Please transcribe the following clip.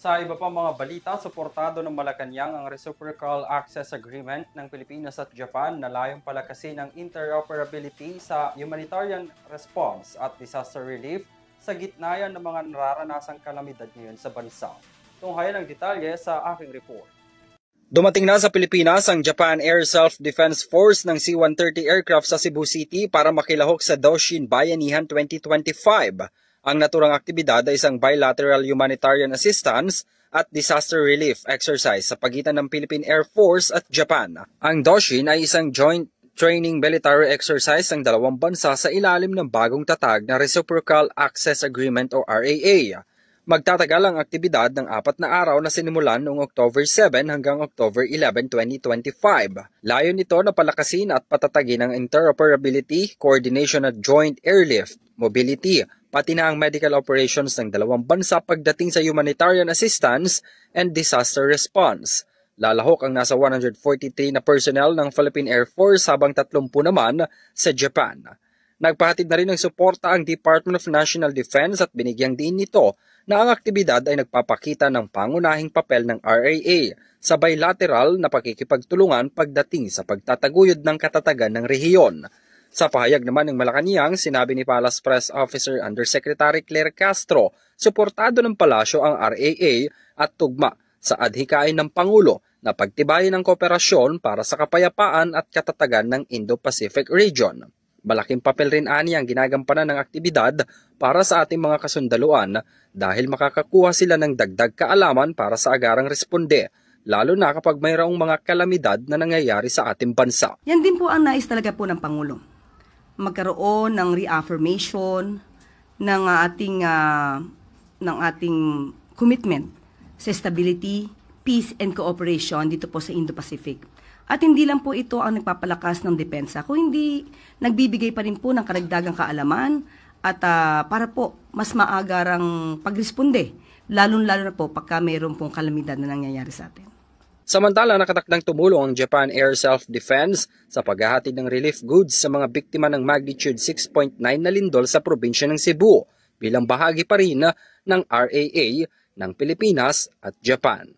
Sa iba pang mga balita, suportado ng Malacanang ang Reciprocal Access Agreement ng Pilipinas at Japan na layong palakasin ang interoperability sa humanitarian response at disaster relief sa gitna ng mga nararanasang kalamidad ngayon sa bansa. Tunghayan ang detalye sa aking report. Dumating na sa Pilipinas ang Japan Air Self-Defense Force ng C-130 aircraft sa Cebu City para makilahok sa Doshin Bayanihan 2025. Ang naturang aktibidad ay isang bilateral humanitarian assistance at disaster relief exercise sa pagitan ng Philippine Air Force at Japan. Ang Doshin ay isang joint training military exercise ng dalawang bansa sa ilalim ng bagong tatag na Reciprocal Access Agreement o RAA. Magtatagal ang aktibidad ng 4 na araw na sinimulan noong October 7 hanggang October 11, 2025. Layon nito na palakasin at patatagin ang interoperability, coordination at joint airlift, mobility, pati na ang medical operations ng dalawang bansa pagdating sa humanitarian assistance and disaster response. Lalahok ang nasa 143 na personnel ng Philippine Air Force habang 30 naman sa Japan. Nagpahatid na rin ng suporta ang Department of National Defense at binigyang diin nito na ang aktibidad ay nagpapakita ng pangunahing papel ng RAA sa bilateral na pakikipagtulungan pagdating sa pagtataguyod ng katatagan ng rehiyon. Sa pahayag naman ng Malacanang, sinabi ni Palace Press Officer Undersecretary Claire Castro, suportado ng palasyo ang RAA at tugma sa adhikain ng Pangulo na pagtibayin ang kooperasyon para sa kapayapaan at katatagan ng Indo-Pacific region. Malaking papel rin ani ang ginagampanan ng aktibidad para sa ating mga kasundaluan dahil makakakuha sila ng dagdag kaalaman para sa agarang responde, lalo na kapag mayroong mga kalamidad na nangyayari sa ating bansa. Yan din po ang nais talaga po ng Pangulo. Magkaroon ng reaffirmation ng ating commitment sa stability, peace and cooperation dito po sa Indo-Pacific. At hindi lang po ito ang nagpapalakas ng depensa, kung hindi nagbibigay pa rin po ng karagdagang kaalaman at para po mas maagarang pagresponde, lalo-lalo na po pagka mayroon pong kalamidad na nangyayari sa atin. Samantala, nakatakdang tumulong ang Japan Air Self-Defense sa paghahatid ng relief goods sa mga biktima ng magnitude 6.9 na lindol sa probinsya ng Cebu bilang bahagi pa rin ng RAA ng Pilipinas at Japan.